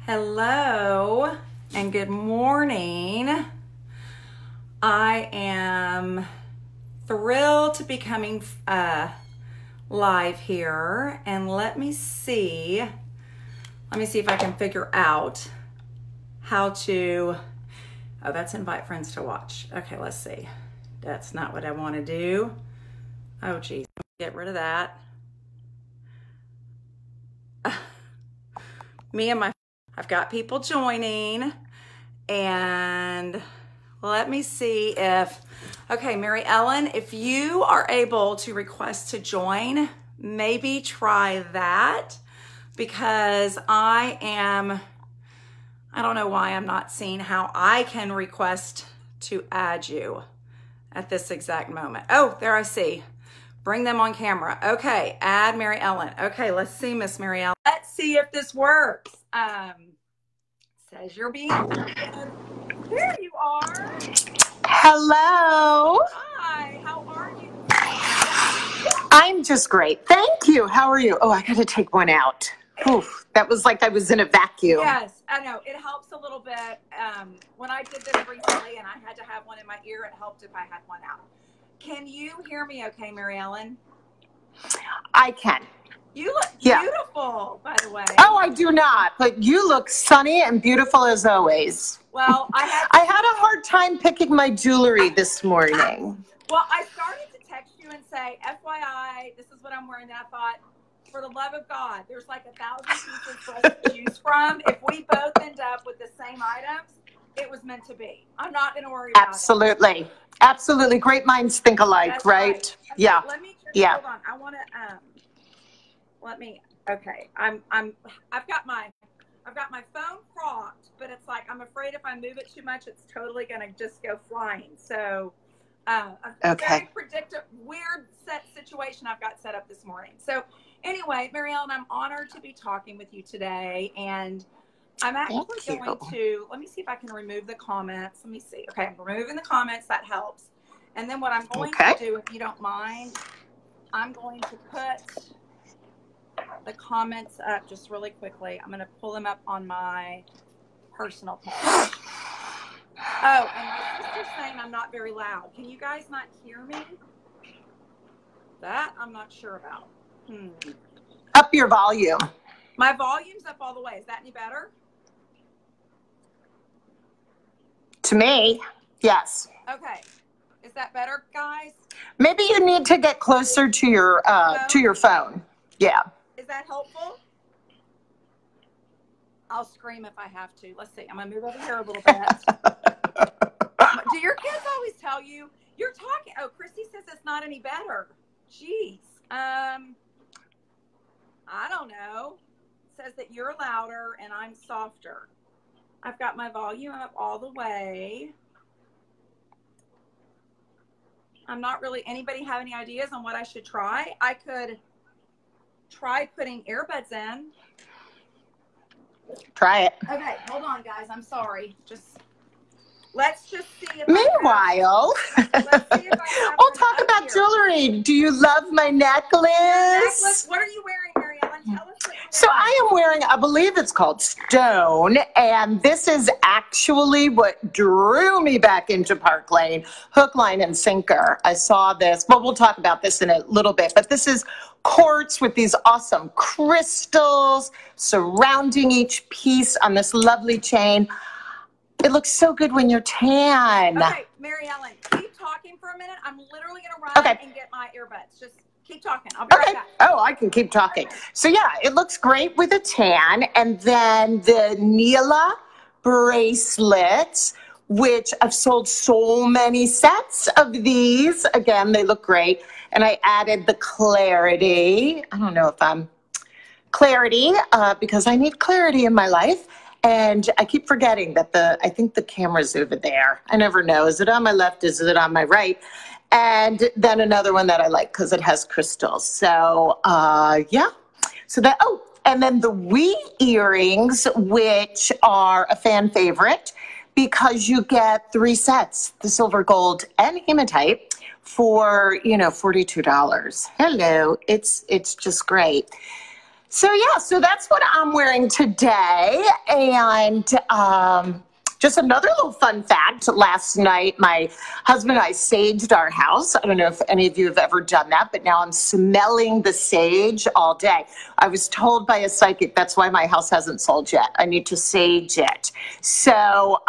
Hello and good morning. I am thrilled to be coming live here, and let me see if I can figure out how to, oh, that's invite friends to watch. Okay, let's see. That's not what I want to do. Oh geez, get rid of that. I've got people joining, and let me see if, okay, Mary Ellen, if you are able to request to join, maybe try that, because I don't know why I'm not seeing how I can request to add you at this exact moment. Oh, there I see. Bring them on camera. Okay, add Mary Ellen. Okay, let's see, Miss Mary Ellen. Let's see if this works. Says you're being recorded. There you are. Hello. Hi, how are you? I'm just great. Thank you. How are you? Oh, I got to take one out. Oof, that was like I was in a vacuum. Yes, I know. It helps a little bit. When I did this recently and I had to have one in my ear, it helped if I had one out. Can you hear me okay, Mary Ellen? I can. You look beautiful, by the way. Oh, I do not, but you look sunny and beautiful as always. Well, I had a hard time picking my jewelry this morning. Well, I started to text you and say, FYI, this is what I'm wearing. And I thought, for the love of God, there's like 1,000 pieces for us to choose from. If we both end up with the same items, it was meant to be. I'm not going to worry about it. Absolutely. Absolutely. Great minds think alike, That's right? Okay, Yeah. Let me just, yeah. Hold on. I want to, okay. I've got my phone propped, but it's like, I'm afraid if I move it too much, it's totally going to just go flying. So, a very predictive, weird situation I've got set up this morning. So anyway, Mary Ellen, I'm honored to be talking with you today, and I'm actually going to, let me see if I can remove the comments. Let me see. Okay, I'm removing the comments. That helps. And then what I'm going to do, if you don't mind, I'm going to put the comments up just really quickly. I'm going to pull them up on my personal page. Oh, and my sister's saying I'm not very loud. Can you guys not hear me? That I'm not sure about. Up your volume. My volume's up all the way. Is that any better? To me, yes. Okay. Is that better, guys? Maybe you need to get closer to your phone. Yeah. Is that helpful? I'll scream if I have to. Let's see. I'm going to move over here a little bit. Do your kids always tell you you're talking? Oh, Christy says it's not any better. Jeez. I don't know. It says that you're louder and I'm softer. I've got my volume up all the way. I'm not really, anybody have any ideas on what I should try? I could try putting earbuds in. Try it. Okay, hold on, guys. I'm sorry. Let's just see if Meanwhile, we'll talk about jewelry. Do you love my necklace? What are you wearing, Mary Ellen? Tell us what you're wearing. So I am wearing, I believe it's called Stone, and this is actually what drew me back into Park Lane, hook, line, and sinker. I saw this, well, we'll talk about this in a little bit, but this is quartz with these awesome crystals surrounding each piece on this lovely chain. It looks so good when you're tan. Okay, Mary Ellen, keep talking for a minute. I'm literally going to run and get my earbuds. Just keep talking. I'll be right back. Oh, I can keep talking. So yeah, it looks great with a tan. And then the Neela bracelets, which I've sold so many sets of these. Again, they look great. And I added the clarity. I don't know if I'm clarity, because I need clarity in my life. And I keep forgetting that I think the camera's over there. I never know. Is it on my left? Is it on my right? And then another one that I like because it has crystals. So, yeah. So that, and then the wee earrings, which are a fan favorite because you get 3 sets, the silver, gold, and hematite for, $42. Hello. It's just great. So yeah, so that's what I'm wearing today. And just another little fun fact, last night my husband and I saged our house. I don't know if any of you have ever done that, but now I'm smelling the sage all day. I was told by a psychic that's why my house hasn't sold yet. I need to sage it. So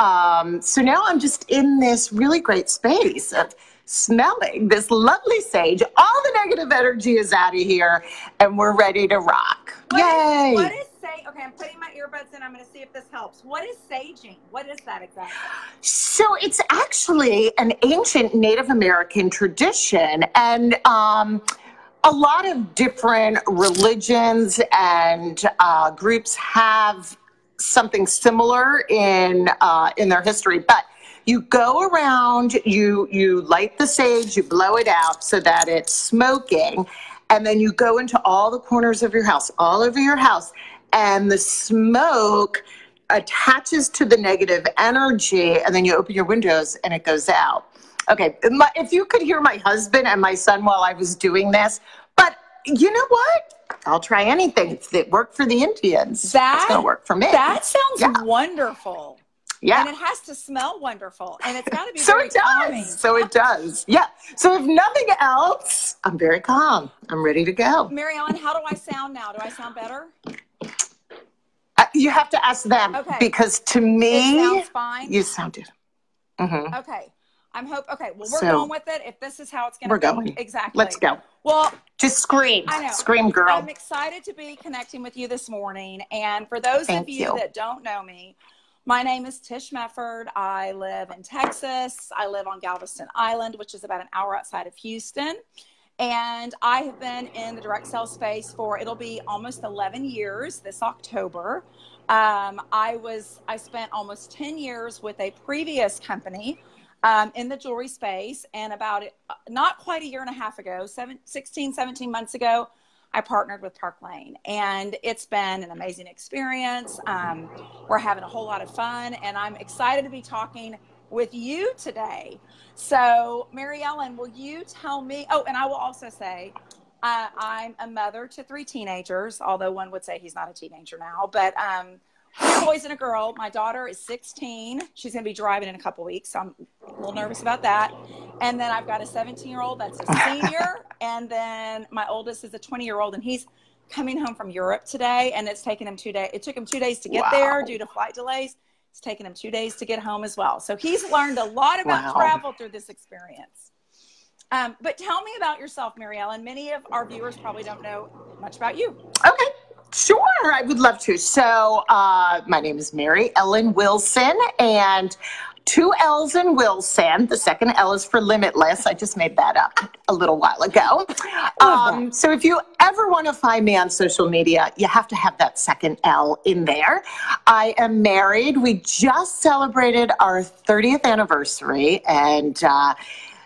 so now I'm just in this really great space of smelling this lovely sage. All the negative energy is out of here, and we're ready to rock. Yay! What is sage? Okay, I'm putting my earbuds in. I'm going to see if this helps. What is saging? What is that exactly? So it's actually an ancient Native American tradition, and a lot of different religions and groups have something similar in their history, but you go around, you light the sage, you blow it out so that it's smoking, and then you go into all the corners of your house, all over your house, and the smoke attaches to the negative energy, and then you open your windows and it goes out. Okay, if you could hear my husband and my son while I was doing this, but you know what? I'll try anything. If it worked for the Indians, it's going to work for me. That sounds wonderful. Yeah. And it has to smell wonderful. And it's got to be so very it does. calming. So it does. Yeah. So if nothing else, I'm very calm. I'm ready to go. Mary Ellen, how do I sound now? Do I sound better? You have to ask them. Okay. Because to me, it sounds fine. You sounded. Mm-hmm. Okay. Okay. Well, we're going with it. If this is how it's going to be. We're going. Exactly. Let's go. Well, just scream. I know. Scream, girl. I'm excited to be connecting with you this morning. And for those of you that don't know me, my name is Tish Mefford. I live in Texas. I live on Galveston Island, which is about an hour outside of Houston. And I have been in the direct sales space for, it'll be almost 11 years this October. I spent almost 10 years with a previous company in the jewelry space. And not quite a year and a half ago, 16, 17 months ago, I partnered with Park Lane, and it's been an amazing experience. We're having a whole lot of fun, and I'm excited to be talking with you today. So, Mary Ellen, will you tell me? Oh, and I will also say I'm a mother to 3 teenagers, although one would say he's not a teenager now, but 2 boys and a girl. My daughter is 16. She's going to be driving in a couple weeks, so I'm a little nervous about that. And then I've got a 17-year-old that's a senior, and then my oldest is a 20-year-old, and he's coming home from Europe today, and it's taken him 2 days. It took him 2 days to get there due to flight delays. It's taken him 2 days to get home as well. So he's learned a lot about travel through this experience. But tell me about yourself, Mary Ellen. Many of our viewers probably don't know much about you. Okay. Sure, I would love to. So my name is Mary Ellen Willson, and 2 L's in Wilson. The second L is for limitless. I just made that up a little while ago. So if you ever want to find me on social media, you have to have that second L in there. I am married. We just celebrated our 30th anniversary, and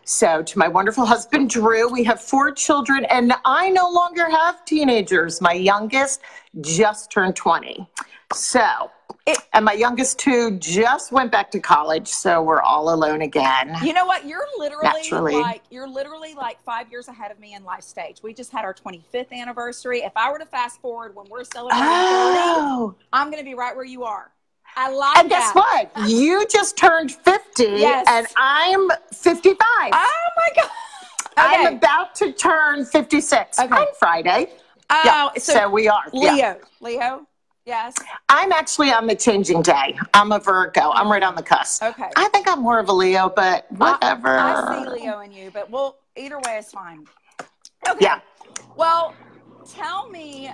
so to my wonderful husband, Drew, we have 4 children, and I no longer have teenagers. My youngest just turned 20. And my youngest 2 just went back to college, so we're all alone again. You know what? You're literally like 5 years ahead of me in life stage. We just had our 25th anniversary. If I were to fast forward when we're celebrating 30, I'm going to be right where you are. I like that. And guess what? You just turned 50, and I'm 55. Oh, my God. Okay. I'm about to turn 56 on Friday. Oh, so we are. Leo? Yes. I'm actually on the changing day. I'm a Virgo. I'm right on the cusp. Okay. I think I'm more of a Leo, but whatever. I see Leo in you, but either way is fine. Okay. Yeah. Well, tell me,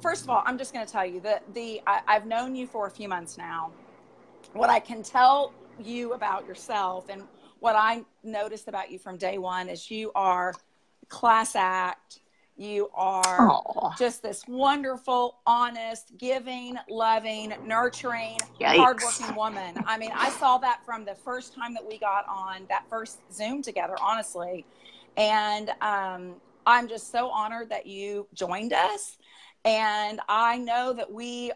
first of all, I'm just going to tell you that I've known you for a few months now. What I can tell you about yourself and what I noticed about you from day one is you are class act. You are just this wonderful, honest, giving, loving, nurturing, hardworking woman. I mean, I saw that from the first time that we got on that first Zoom together, honestly. And I'm just so honored that you joined us. And I know that we've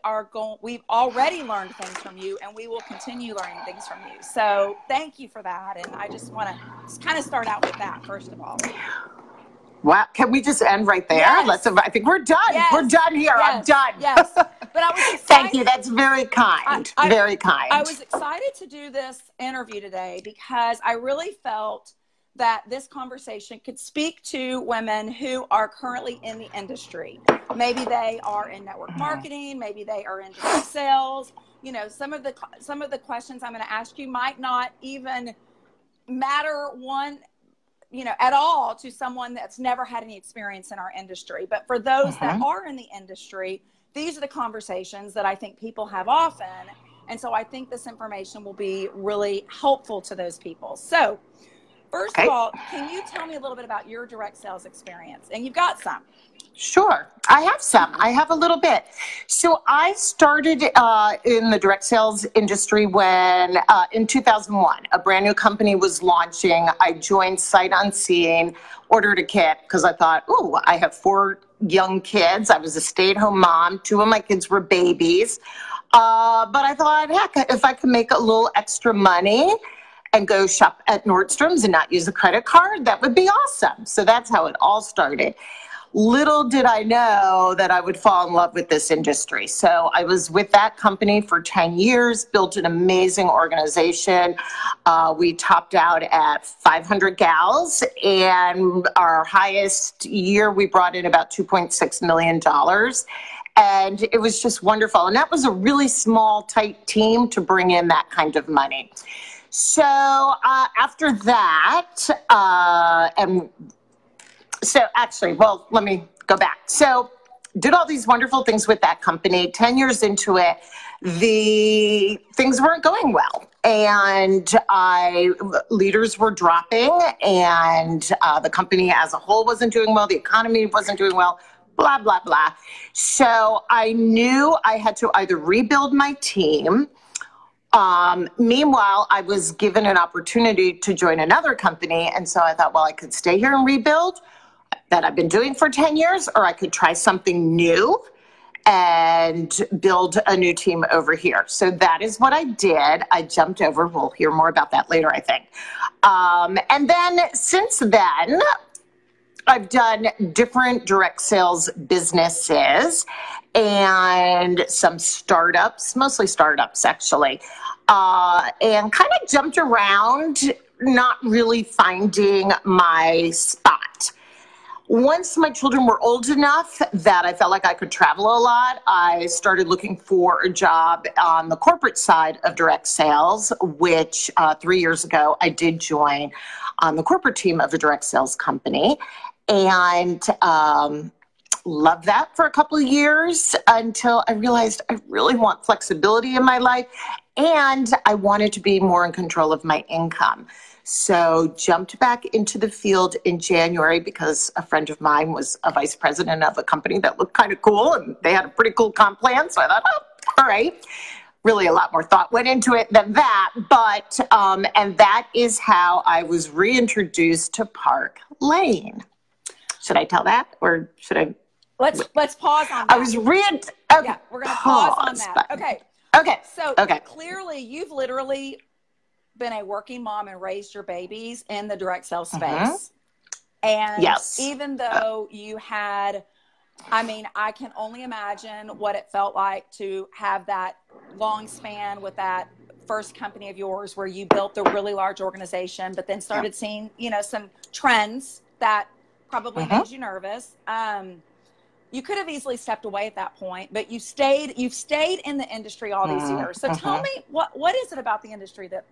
already learned things from you, and we will continue learning things from you. So thank you for that. And I just want to kind of start out with that, first of all. Wow. Can we just end right there? Yes. I think we're done. Yes. We're done here. Yes. I'm done. Yes. But I was excited. Thank you. That's very kind. Very kind. I was excited to do this interview today because I really felt that this conversation could speak to women who are currently in the industry. Maybe they are in network marketing. Maybe they are in direct sales. You know, some of the questions I'm going to ask you might not even matter at all to someone that's never had any experience in our industry. But for those that are in the industry, these are the conversations that I think people have often. And so I think this information will be really helpful to those people. So first of all, can you tell me a little bit about your direct sales experience? And you've got some. Sure. I have some. I have a little bit. So I started in the direct sales industry when in 2001, a brand new company was launching. I joined sight unseen, ordered a kit because I thought, ooh, I have 4 young kids. I was a stay-at-home mom. 2 of my kids were babies. But I thought, heck, if I could make a little extra money and go shop at Nordstrom's and not use a credit card, that would be awesome. So that's how it all started. Little did I know that I would fall in love with this industry. So I was with that company for 10 years, built an amazing organization. We topped out at 500 gals, and our highest year we brought in about $2.6 million. And it was just wonderful. And that was a really small, tight team to bring in that kind of money. So after that, let me go back. So did all these wonderful things with that company. 10 years into it, the things weren't going well. And leaders were dropping, and the company as a whole wasn't doing well. The economy wasn't doing well, blah, blah, blah. So I knew I had to either rebuild my team. Meanwhile, I was given an opportunity to join another company. And so I thought, well, I could stay here and rebuild that I've been doing for 10 years, or I could try something new and build a new team over here. So that is what I did. I jumped over. We'll hear more about that later, I think. And then since then, I've done different direct sales businesses and some startups, mostly startups actually, and kind of jumped around, not really finding my spot. Once my children were old enough that I felt like I could travel a lot, I started looking for a job on the corporate side of direct sales, which 3 years ago I did join on the corporate team of a direct sales company. And loved that for a couple of years until I realized I really want flexibility in my life, and I wanted to be more in control of my income. So jumped back into the field in January because a friend of mine was a vice president of a company that looked kind of cool, and they had a pretty cool comp plan. So I thought, oh, all right. Really a lot more thought went into it than that. But, and that is how I was reintroduced to Park Lane. Should I tell that, or should I? Let's pause on that. I was okay, yeah, we're going to pause on that. Okay. So clearly you've literally been a working mom and raised your babies in the direct sales space. And even though you had, I can only imagine what it felt like to have that long span with that first company of yours where you built a really large organization, but then started seeing, some trends that probably made you nervous. You could have easily stepped away at that point, but you've stayed in the industry all these years. So tell me, what is it about the industry that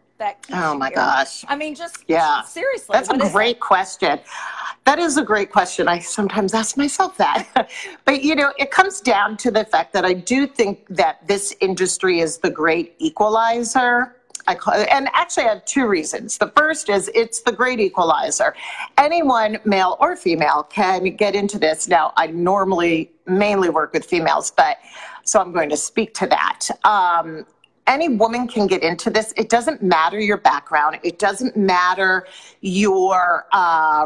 keeps you here? Gosh. Seriously. That's a great question. That is a great question. I sometimes ask myself that. But, it comes down to the fact that I do think that this industry is the great equalizer. And actually I have 2 reasons. The first is it's the great equalizer. Anyone, male or female, can get into this. Now, I normally mainly work with females, so I'm going to speak to that. Any woman can get into this. It doesn't matter your background. It doesn't matter you're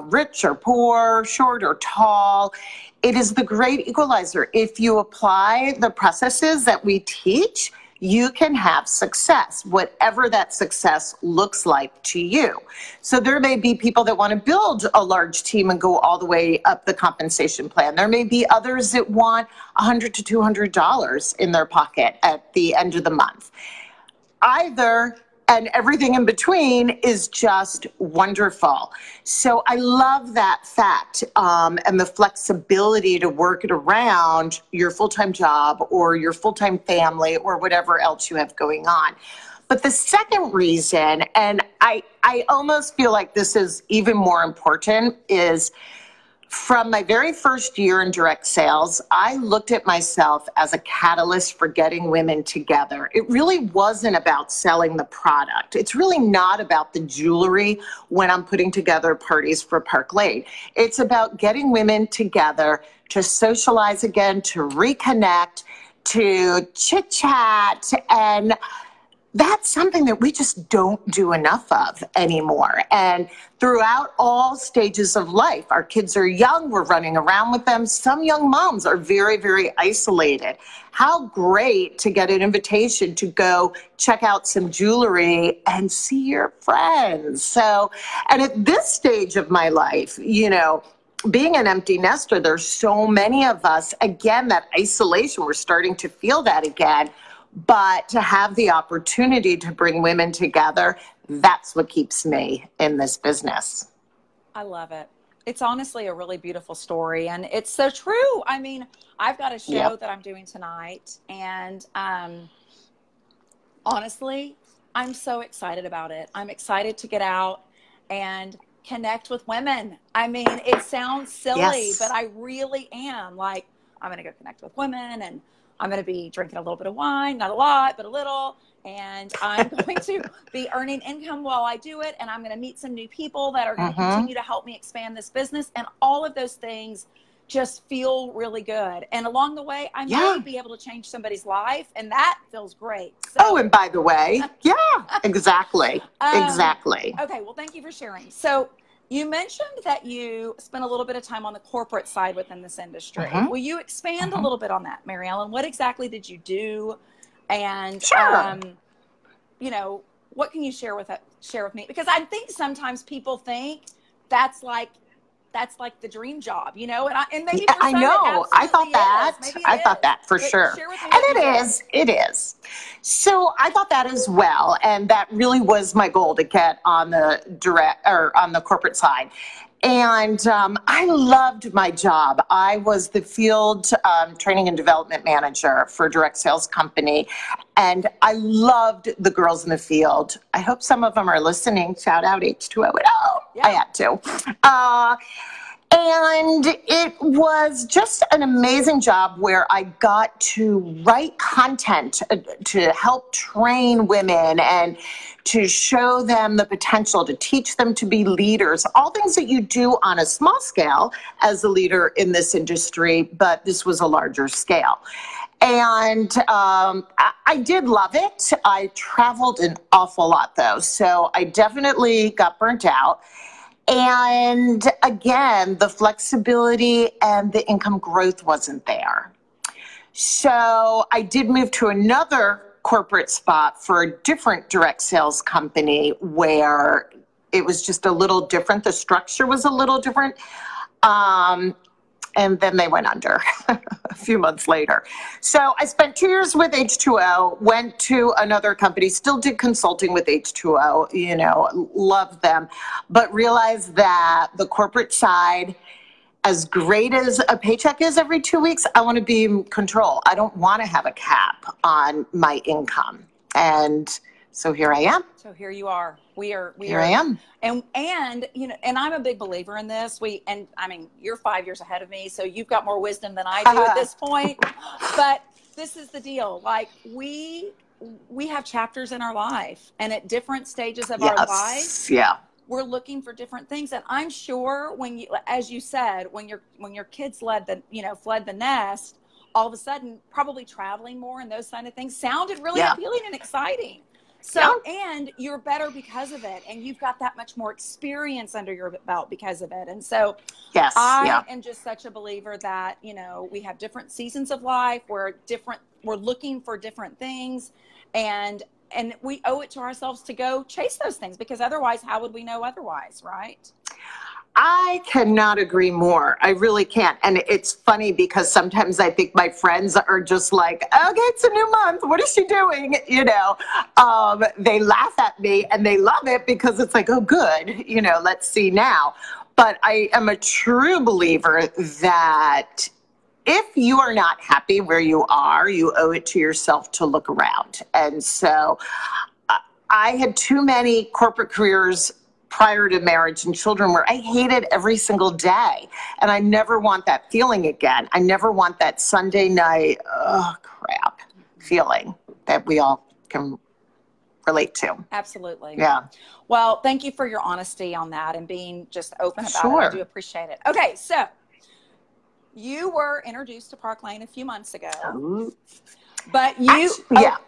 rich or poor, short or tall. It is the great equalizer. If you apply the processes that we teach, you can have success, whatever that success looks like to you. So there may be people that want to build a large team and go all the way up the compensation plan. There may be others that want $100 to $200 in their pocket at the end of the month. Either and everything in between is just wonderful. So I love that fact, and the flexibility to work it around your full-time job or your full-time family or whatever else you have going on. But the second reason, and I almost feel like this is even more important, is from my very first year in direct sales, I looked at myself as a catalyst for getting women together. It really wasn't about selling the product. It's really not about the jewelry when I'm putting together parties for Park Lane. It's about getting women together to socialize again, to reconnect, to chit chat, and that's something that we just don't do enough of anymore. And throughout all stages of life, our kids are young, we're running around with them. Some young moms are very, very isolated. How great to get an invitation to go check out some jewelry and see your friends. So, and at this stage of my life, you know, being an empty nester, there's so many of us, again, that isolation, we're starting to feel that again. But to have the opportunity to bring women together, that's what keeps me in this business. I love it. It's honestly a really beautiful story, and it's so true. I mean, I've got a show that I'm doing tonight, and honestly, I'm so excited about it. I'm excited to get out and connect with women. I mean, it sounds silly, but I really am. Like, I'm going to go connect with women, and I'm going to be drinking a little bit of wine, not a lot, but a little. And I'm going to be earning income while I do it. And I'm going to meet some new people that are going to continue to help me expand this business. And all of those things just feel really good. And along the way, I may be able to change somebody's life. And that feels great. So, and by the way, exactly. Exactly. Okay. Well, thank you for sharing. So you mentioned that you spent a little bit of time on the corporate side within this industry. Will you expand a little bit on that, Mary Ellen? What exactly did you do? And, you know, what can you share with me? Because I think sometimes people think that's like the dream job, you know, and maybe for some I know. I thought that. I thought that for sure. And it is. So I thought that as well. And that really was my goal, to get on the on the corporate side. And I loved my job. I was the field training and development manager for a direct sales company. And I loved the girls in the field. I hope some of them are listening. Shout out H2O. I had to. And it was just an amazing job where I got to write content to help train women and to show them the potential, to teach them to be leaders, all things that you do on a small scale as a leader in this industry, but this was a larger scale. And I did love it. I traveled an awful lot, though, so I definitely got burnt out. And again, the flexibility and the income growth wasn't there. So I did move to another corporate spot for a different direct sales company where it was just a little different. The structure was a little different. And then they went under a few months later. So I spent 2 years with H2O, went to another company, still did consulting with H2O, you know, loved them, but realized that the corporate side, as great as a paycheck is every 2 weeks, I want to be in control. I don't want to have a cap on my income. And so here I am. So here you are. Here I am. And you know, and I'm a big believer in this. And I mean, you're 5 years ahead of me, so you've got more wisdom than I do at this point. But this is the deal. Like, we have chapters in our life, and at different stages of our life, we're looking for different things. And I'm sure when you, as you said, when your kids fled the nest, all of a sudden, probably traveling more and those kind of things sounded really appealing and exciting. So, and you're better because of it. And you've got that much more experience under your belt because of it. And so I am just such a believer that, you know, we have different seasons of life. We're looking for different things, and we owe it to ourselves to go chase those things, because otherwise, how would we know otherwise? Right. I cannot agree more. I really can't. And it's funny because sometimes I think my friends are just like, okay, it's a new month. What is she doing? You know, they laugh at me and they love it because it's like, oh, good. You know, let's see now. But I am a true believer that if you are not happy where you are, you owe it to yourself to look around. And so I had too many corporate careers prior to marriage and children where I hated every single day. And I never want that feeling again. I never want that Sunday night, oh, crap feeling that we all can relate to. Absolutely. Yeah. Well, thank you for your honesty on that and being just open about it. I do appreciate it. Okay. So you were introduced to Park Lane a few months ago, but you,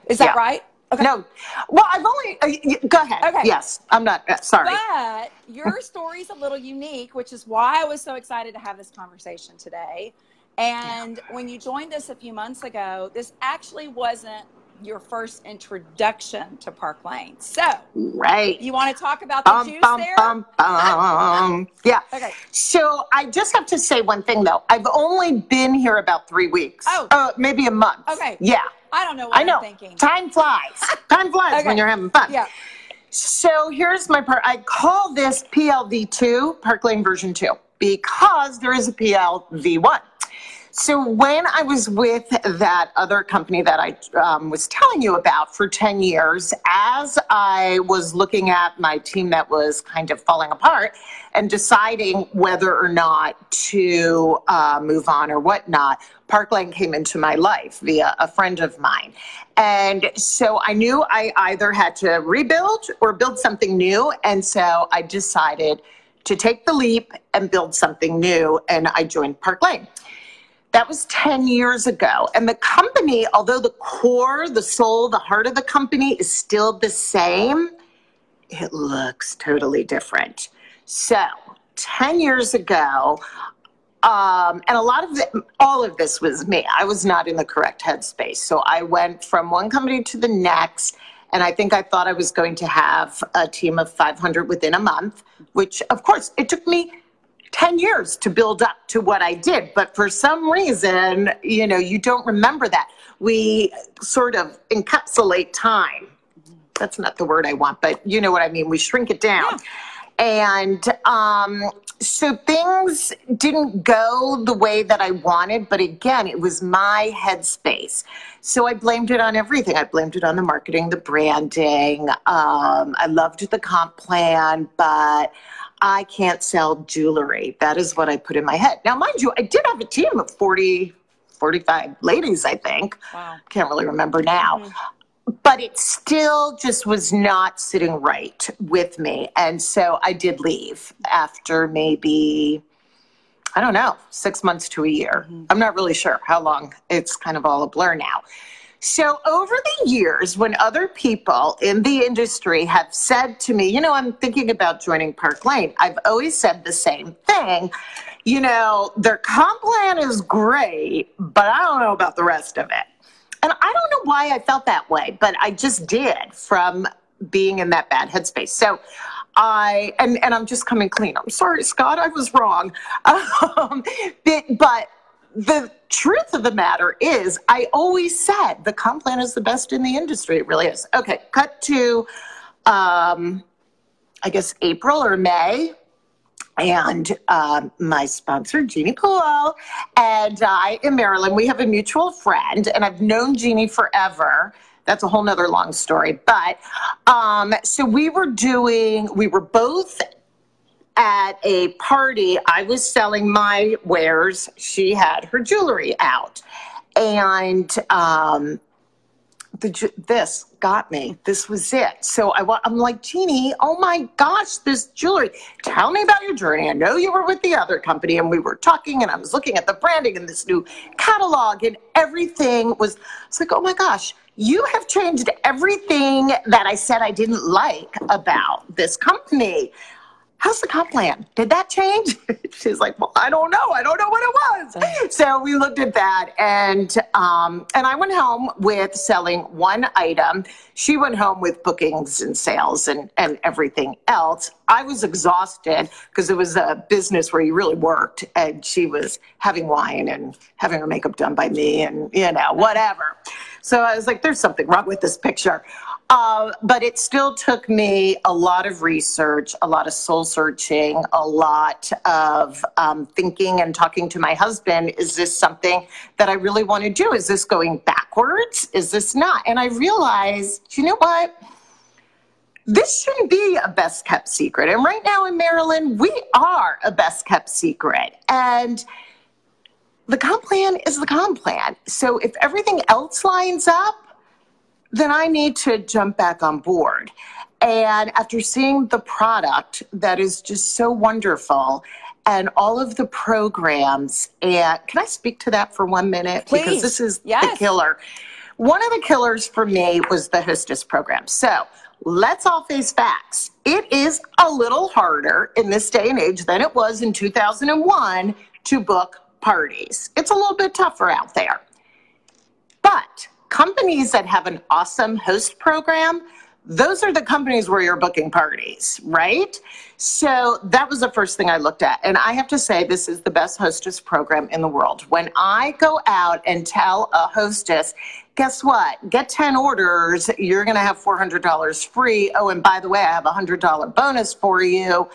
is that right? Okay. No. Well, I've only, go ahead. Okay. Yes. I'm not, sorry. But your story's a little unique, which is why I was so excited to have this conversation today. And when you joined us a few months ago, this actually wasn't your first introduction to Park Lane. So, you want to talk about the juice there? Yeah. Okay. So I just have to say one thing though. I've only been here about 3 weeks. Maybe a month. Okay. Yeah. I don't know what I'm thinking. Time flies. Time flies when you're having fun. Yeah. So here's my part. I call this PLV2, Park Lane version 2, because there is a PLV1. So when I was with that other company that I was telling you about for 10 years, as I was looking at my team that was kind of falling apart and deciding whether or not to move on or whatnot, Park Lane came into my life via a friend of mine. And so I knew I either had to rebuild or build something new. And so I decided to take the leap and build something new. And I joined Park Lane. That was 10 years ago. And the company, although the core, the soul, the heart of the company is still the same, it looks totally different. So 10 years ago, and a lot of it, all of this was me. I was not in the correct headspace. So I went from one company to the next, and I think I thought I was going to have a team of 500 within a month, which of course it took me 10 years to build up to what I did. But for some reason, you know, you don't remember that. We sort of encapsulate time. That's not the word I want, but you know what I mean. We shrink it down. Yeah. And so things didn't go the way that I wanted. But again, it was my headspace. So I blamed it on everything. I blamed it on the marketing, the branding. I loved the comp plan, but I can't sell jewelry. That is what I put in my head. Now, mind you, I did have a team of 40, 45 ladies, I think. Wow. Can't really remember now. Mm-hmm. But it still just was not sitting right with me. And so I did leave after maybe, I don't know, 6 months to a year. Mm-hmm. I'm not really sure how long. It's kind of all a blur now. So over the years, when other people in the industry have said to me, you know, I'm thinking about joining Park Lane, I've always said the same thing. You know, their comp plan is great, but I don't know about the rest of it. And I don't know why I felt that way, but I just did from being in that bad headspace. So and I'm just coming clean. I'm sorry, Scott, I was wrong. But the truth of the matter is, I always said the comp plan is the best in the industry. It really is. Okay, cut to, I guess, April or May. And my sponsor, Jeannie Poole, and I in Maryland, we have a mutual friend, and I've known Jeannie forever. That's a whole nother long story. But so we were both at a party. I was selling my wares. She had her jewelry out. And this got me. This was it. So I'm like, Jeannie, oh my gosh, this jewelry. Tell me about your journey. I know you were with the other company, and we were talking, and I was looking at the branding and this new catalog, and everything was, it's like, oh my gosh, you have changed everything that I said I didn't like about this company. How's the comp plan? Did that change? She's like, well, I don't know. I don't know what it was. So we looked at that, and I went home with selling one item. She went home with bookings and sales and everything else. I was exhausted because it was a business where you really worked, and she was having wine and having her makeup done by me and, whatever. So I was like, there's something wrong with this picture. But it still took me a lot of research, a lot of soul searching, a lot of thinking and talking to my husband. Is this something that I really want to do? Is this going backwards? Is this not? And I realized, you know what? This shouldn't be a best kept secret. And right now in Maryland, we are a best kept secret. And the comp plan is the comp plan. So if everything else lines up, then I need to jump back on board. And after seeing the product that is just so wonderful and all of the programs, and can I speak to that for 1 minute? Please. Because this is the killer. One of the killers for me was the hostess program. So let's all face facts. It is a little harder in this day and age than it was in 2001 to book parties. It's a little bit tougher out there. But companies that have an awesome host program, those are the companies where you're booking parties, right? So that was the first thing I looked at. And I have to say, this is the best hostess program in the world. When I go out and tell a hostess, guess what? Get 10 orders, you're going to have $400 free. Oh, and by the way, I have a $100 bonus for you.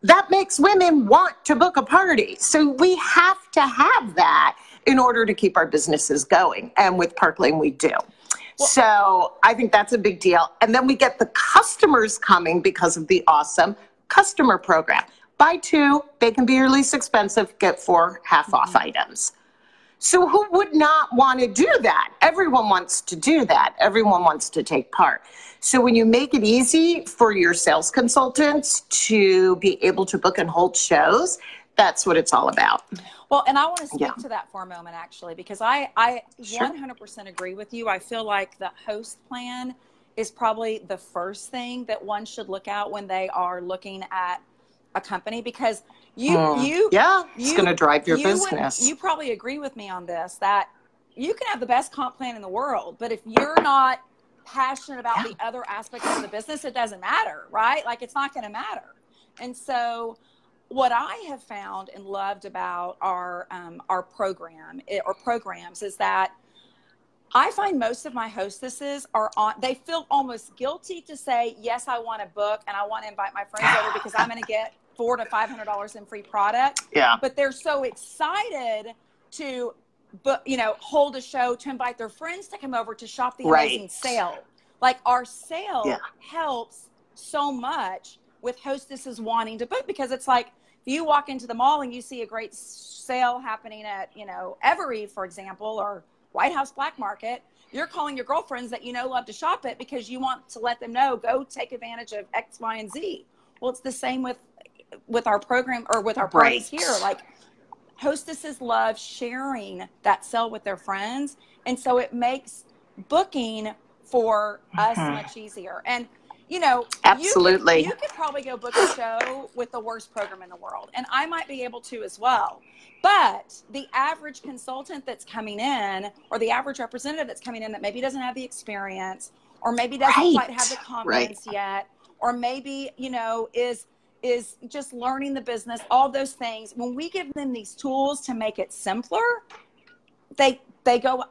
That makes women want to book a party. So we have to have that in order to keep our businesses going. And with Park Lane, we do. Well, so I think that's a big deal. And then we get the customers coming because of the awesome customer program. Buy two, they can be your least expensive, get 4 half-off items. So who would not want to do that? Everyone wants to do that. Everyone wants to take part. So when you make it easy for your sales consultants to be able to book and hold shows, that's what it's all about. Well, and I want to speak to that for a moment, actually, because I 100% agree with you. I feel like the host plan is probably the first thing that one should look at when they are looking at a company, because it's going to drive your business. You probably agree with me on this, that you can have the best comp plan in the world, but if you're not passionate about the other aspects of the business, it doesn't matter, right? Like, it's not going to matter. And so what I have found and loved about our programs is that I find most of my hostesses they feel almost guilty to say, yes, I want to book and I want to invite my friends over because I'm going to get $400 to $500 in free product. Yeah. But they're so excited to hold a show, to invite their friends to come over to shop the amazing sale. Like, our sale helps so much with hostesses wanting to book, because it's like, if you walk into the mall and you see a great sale happening at, Every, for example, or White House Black Market, you're calling your girlfriends that love to shop it because you want to let them know, go take advantage of X, Y, and Z. Well, it's the same with our program, or with our parties here. Like, hostesses love sharing that sale with their friends, and so it makes booking for us much easier. And absolutely, you could probably go book a show with the worst program in the world, and I might be able to as well. But the average consultant that's coming in, or the average representative that's coming in that maybe doesn't have the experience, or maybe doesn't quite have the confidence yet, or maybe is just learning the business, all those things. When we give them these tools to make it simpler, they go,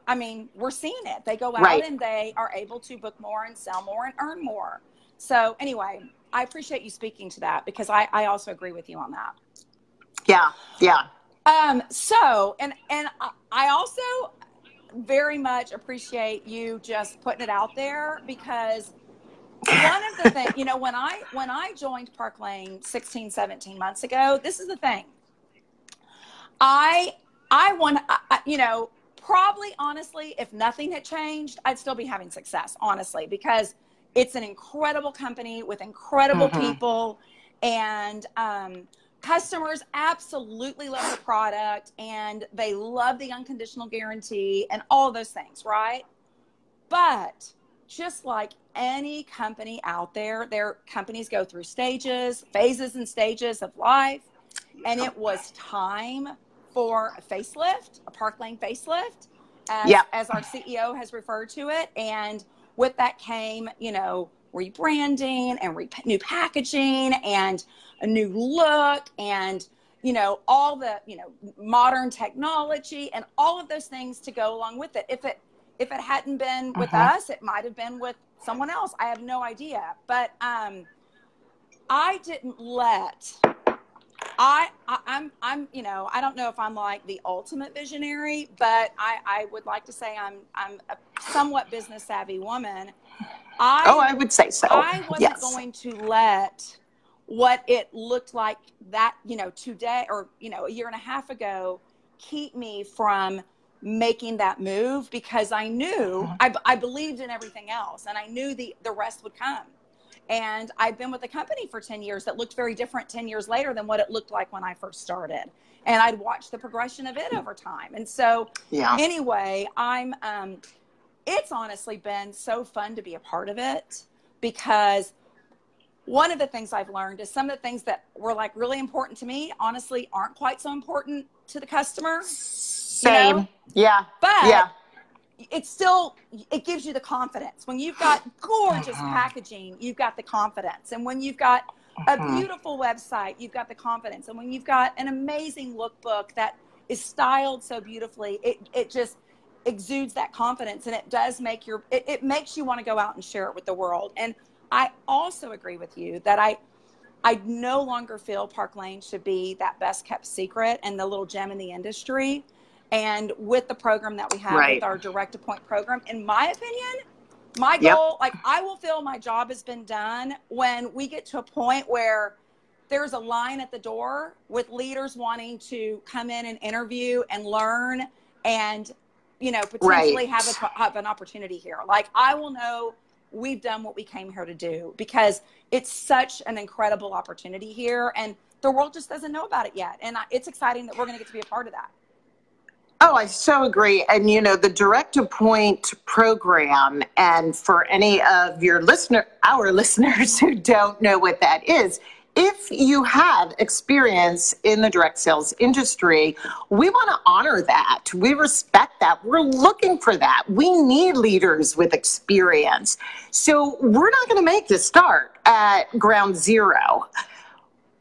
we're seeing it. They go out and they are able to book more and sell more and earn more. So anyway, I appreciate you speaking to that, because I also agree with you on that. Yeah. Yeah. So, and I also very much appreciate you just putting it out there, because one of the things, when I joined Park Lane 16, 17 months ago, this is the thing. I want, probably, honestly, if nothing had changed, I'd still be having success, honestly, because it's an incredible company with incredible people, and customers absolutely love the product, and they love the unconditional guarantee and all of those things, right? But just like any company out there, their companies go through phases and stages of life. And it was time for a facelift, a Park Lane facelift, as our CEO has referred to it. And with that came, rebranding and new packaging and a new look and, all the, modern technology and all of those things to go along with it. If it hadn't been with us, it might have been with someone else. I have no idea. But I didn't let I'm I don't know if I'm like the ultimate visionary, but I would like to say I'm a somewhat business savvy woman. I would say so. I wasn't going to let what it looked like that, today or, a year and a half ago, keep me from making that move, because I knew I believed in everything else, and I knew the rest would come. And I've been with the company for 10 years that looked very different 10 years later than what it looked like when I first started. And I'd watched the progression of it over time. And so anyway, it's honestly been so fun to be a part of it, because one of the things I've learned is some of the things that were like really important to me, honestly, aren't quite so important to the customer. Same. Yeah. But it gives you the confidence. When you've got gorgeous packaging, you've got the confidence. And when you've got a beautiful website, you've got the confidence. And when you've got an amazing lookbook that is styled so beautifully, it just exudes that confidence. And it does make it makes you want to go out and share it with the world. And I also agree with you that I no longer feel Park Lane should be that best kept secret and the little gem in the industry. And with the program that we have with our direct appoint program, in my opinion, my goal, I will feel my job has been done when we get to a point where there's a line at the door with leaders wanting to come in and interview and learn and, potentially have an opportunity here. Like, I will know we've done what we came here to do, because it's such an incredible opportunity here, and the world just doesn't know about it yet. And it's exciting that we're going to get to be a part of that. Oh, I so agree. And, the direct appoint program, and for any of our listeners who don't know what that is, if you have experience in the direct sales industry, we want to honor that. We respect that. We're looking for that. We need leaders with experience. So we're not going to make this start at ground zero.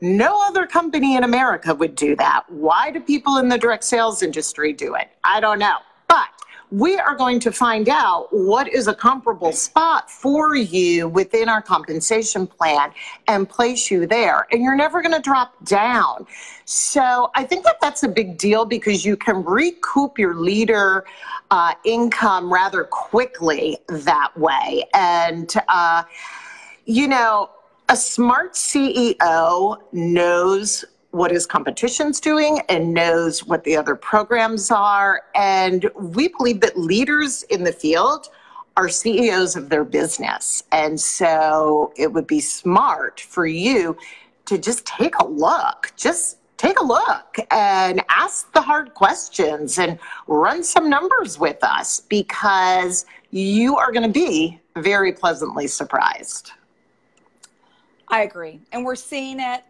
No other company in America would do that. Why do people in the direct sales industry do it? I don't know. But we are going to find out what is a comparable spot for you within our compensation plan and place you there. And you're never going to drop down. So I think that that's a big deal, because you can recoup your leader income rather quickly that way. And, a smart CEO knows what his competition's doing and knows what the other programs are. And we believe that leaders in the field are CEOs of their business. And so it would be smart for you to just take a look. Just take a look and ask the hard questions and run some numbers with us, because you are going to be very pleasantly surprised. I agree. And we're seeing it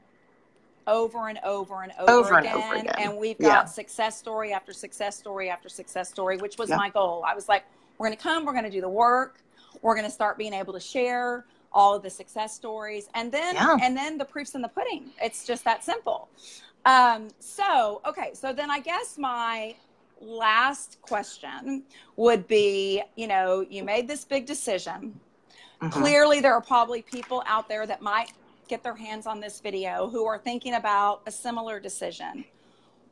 over and over and over again. And we've got success story after success story after success story, which was my goal. I was like, we're going to come, we're going to do the work. We're going to start being able to share all of the success stories. And then the proof's in the pudding. It's just that simple. So then I guess my last question would be, you made this big decision. Clearly, there are probably people out there that might get their hands on this video who are thinking about a similar decision.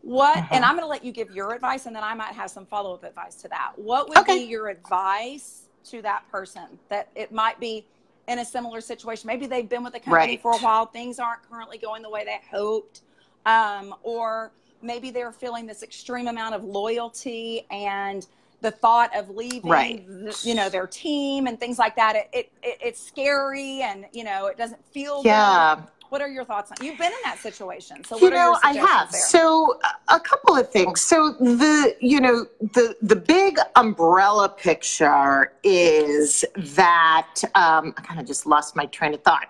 And I'm going to let you give your advice, and then I might have some follow-up advice to that. What would be your advice to that person that it might be in a similar situation? Maybe they've been with the company for a while. Things aren't currently going the way they hoped. Or maybe they're feeling this extreme amount of loyalty and the thought of leaving, their team and things like that. It's scary, and, it doesn't feel good. What are your thoughts on? You've been in that situation, so what are your suggestions I have. there? So a couple of things. So the big umbrella picture is that I kind of just lost my train of thought.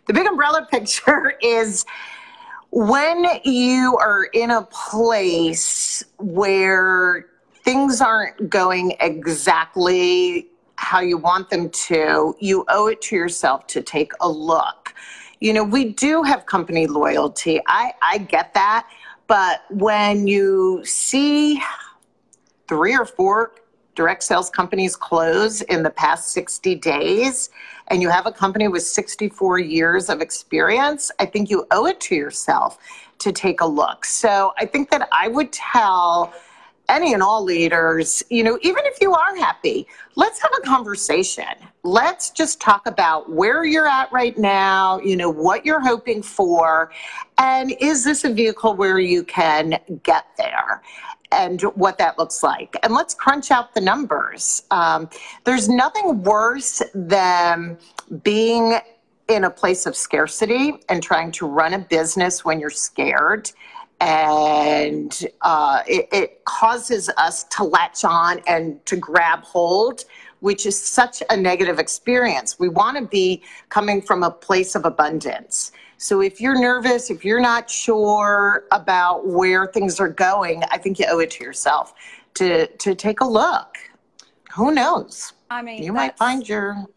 The big umbrella picture is when you are in a place where things aren't going exactly how you want them to, you owe it to yourself to take a look. We do have company loyalty. I get that. But when you see 3 or 4 direct sales companies close in the past 60 days, and you have a company with 64 years of experience, I think you owe it to yourself to take a look. So I think that I would tell any and all leaders, even if you are happy, let's have a conversation. Let's just talk about where you're at right now, what you're hoping for, and is this a vehicle where you can get there, and what that looks like. And let's crunch out the numbers. There's nothing worse than being in a place of scarcity and trying to run a business when you're scared. And it causes us to latch on and to grab hold, which is such a negative experience. We want to be coming from a place of abundance. So if you're nervous, if you're not sure about where things are going, I think you owe it to yourself to take a look. Who knows? I mean, you might find your...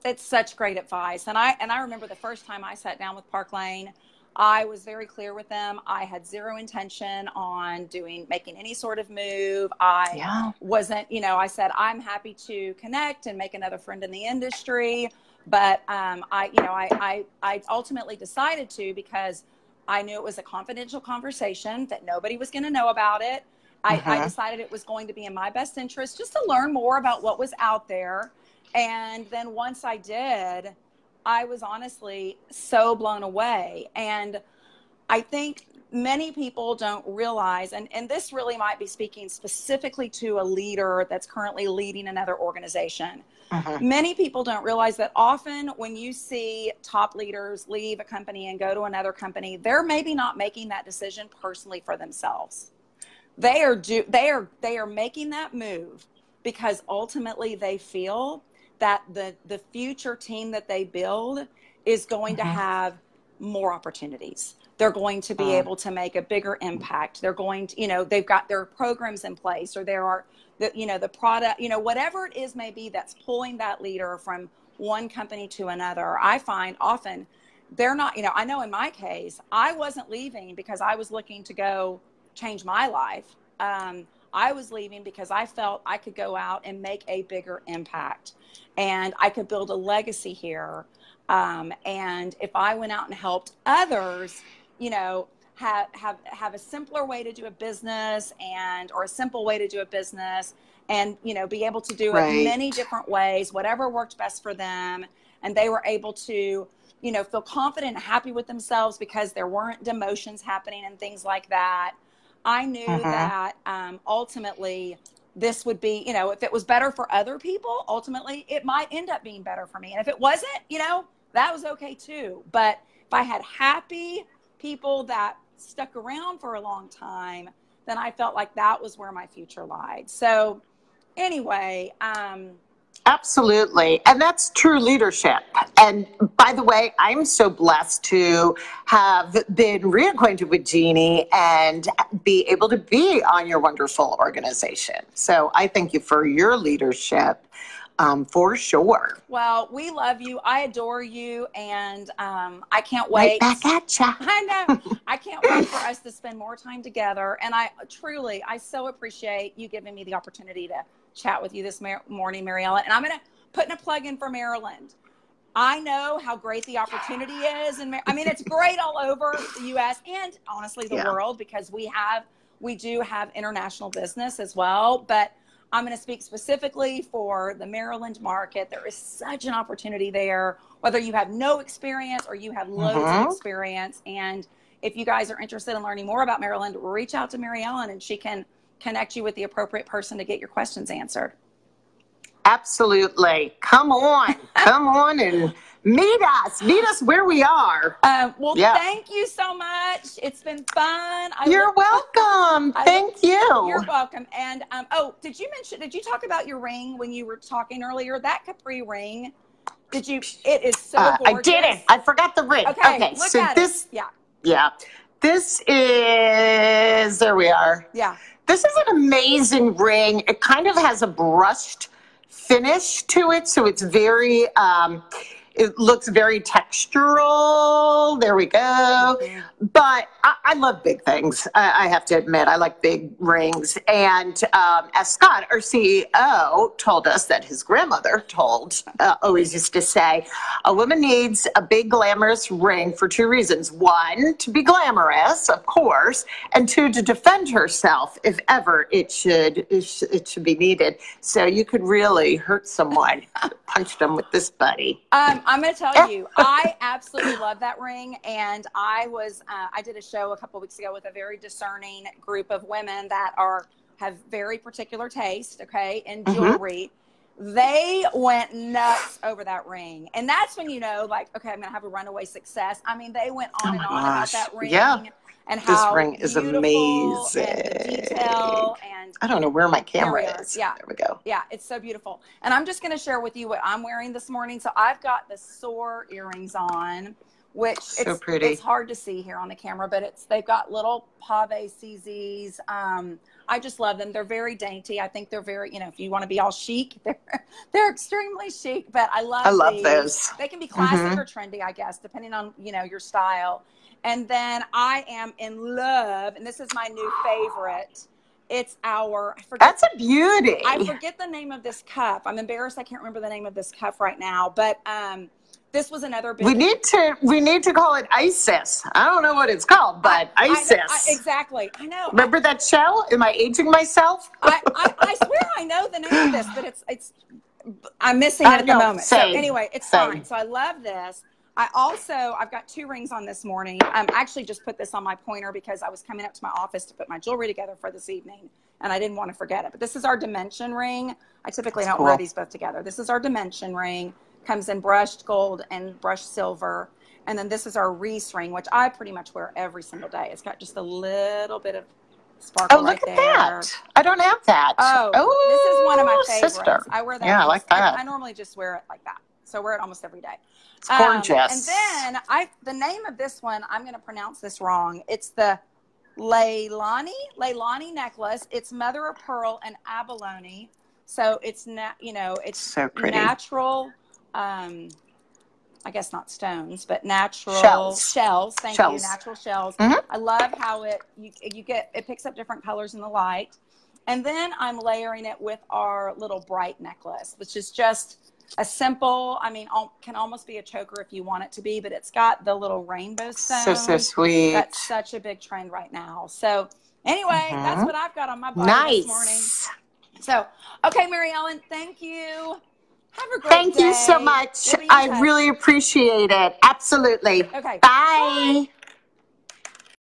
It's such great advice. And I remember the first time I sat down with Park Lane, I was very clear with them. I had zero intention on making any sort of move. I wasn't, I said, I'm happy to connect and make another friend in the industry. But I ultimately decided to, because I knew it was a confidential conversation, that nobody was going to know about it. I decided it was going to be in my best interest just to learn more about what was out there. And then once I did, I was honestly so blown away. And I think many people don't realize, and this really might be speaking specifically to a leader that's currently leading another organization. Many people don't realize that often when you see top leaders leave a company and go to another company, they're maybe not making that decision personally for themselves. They are making that move because ultimately they feel that the future team that they build is going to have more opportunities. They're going to be able to make a bigger impact. They're going to, they've got their programs in place, or there are the product, whatever it is maybe that's pulling that leader from one company to another. I find often they're not, I know in my case, I wasn't leaving because I was looking to go change my life. I was leaving because I felt I could go out and make a bigger impact, and I could build a legacy here. And if I went out and helped others, have a simpler way to do a business or a simple way to do a business, and, be able to do it many different ways, whatever worked best for them. And they were able to, feel confident and happy with themselves because there weren't demotions happening and things like that. I knew that ultimately this would be, if it was better for other people, ultimately it might end up being better for me. And if it wasn't, that was okay too. But if I had happy people that stuck around for a long time, then I felt like that was where my future lied. So anyway, absolutely. And that's true leadership. And by the way, I'm so blessed to have been reacquainted with Jeannie and be able to be on your wonderful organization. So I thank you for your leadership, for sure. Well, we love you. I adore you. And I can't wait. Right back at ya. I know. I can't wait for us to spend more time together. And I so appreciate you giving me the opportunity to chat with you this morning, Mary Ellen. And I'm going to put in a plug in for Maryland. I know how great the opportunity is. And it's great all over the U.S. and honestly the world, because we do have international business as well. But I'm going to speak specifically for the Maryland market. There is such an opportunity there, whether you have no experience or you have loads of experience. And if you guys are interested in learning more about Maryland, reach out to Mary Ellen and she can connect you with the appropriate person to get your questions answered. Absolutely. Come on. Come on and Meet us where we are. Well, thank you so much. It's been fun. You're welcome. Thank you. You're welcome. And did you talk about your ring when you were talking earlier? That Capri ring, it is so gorgeous. I didn't. I forgot the ring. Okay, look at it. Yeah. This is, there we are. Yeah. This is an amazing ring. It kind of has a brushed finish to it, so it's very, it looks very textural. There we go. Mm-hmm. But I love big things. I have to admit, I like big rings. And as Scott, our CEO, told us that his grandmother always used to say, a woman needs a big glamorous ring for 2 reasons. 1, to be glamorous, of course, and 2, to defend herself if ever it should be needed. So you could really hurt someone. Punch them with this buddy. I'm going to tell you, I absolutely love that ring. And I did a show a couple of weeks ago with a very discerning group of women that have very particular taste, in jewelry. Mm-hmm. They went nuts over that ring. And that's when you know, like, okay, I'm going to have a runaway success. I mean, they went on and on about that ring. Yeah. And how this ring is amazing. And the detail and I don't know where my camera is. Yeah. There we go. Yeah, it's so beautiful. And I'm just going to share with you what I'm wearing this morning. So I've got the Soar earrings on, which so pretty. It's hard to see here on the camera, but they've got little pave CZs. I just love them. They're very dainty. I think they're very, if you want to be all chic, they're extremely chic, but I love these. Those. They can be classic or trendy, I guess, depending on, your style. And then I am in love, and this is my new favorite. It's that's a beauty. I forget the name of this cuff. I'm embarrassed. I can't remember the name of this cuff right now, but this was another big. We need to call it ISIS. I don't know what it's called, but ISIS. Exactly. I know. Remember that show? Am I aging myself? I swear I know the name of this, but I'm missing it at the moment. Same. So anyway, it's fine. So I love this. I've got 2 rings on this morning. I actually just put this on my pointer because I was coming up to my office to put my jewelry together for this evening, and I didn't want to forget it. But this is our Dimension ring. I typically don't wear these both together. This is our Dimension ring. Comes in brushed gold and brushed silver. And then this is our Reese ring, which I pretty much wear every single day. It's got just a little bit of sparkle right there. Oh, look at that. I don't have that. Oh, this is one of my favorites. Sister. I wear that. Yeah, I like that. I normally just wear it like that. So I wear it almost every day. It's gorgeous. And then the name of this one, I'm going to pronounce this wrong. It's the Leilani necklace. It's mother of pearl and abalone. So it's it's so pretty. Natural. I guess not stones, but natural shells. Thank you, natural shells. Mm-hmm. I love how it picks up different colors in the light. And then I'm layering it with our little bright necklace, which is just a simple, can almost be a choker if you want it to be, but it's got the little rainbow stones. So sweet. That's such a big trend right now. So anyway, that's what I've got on my body this morning. So, okay, Mary Ellen, thank you. Have a great day. Thank you so much. I really appreciate it. Absolutely. Okay. Bye.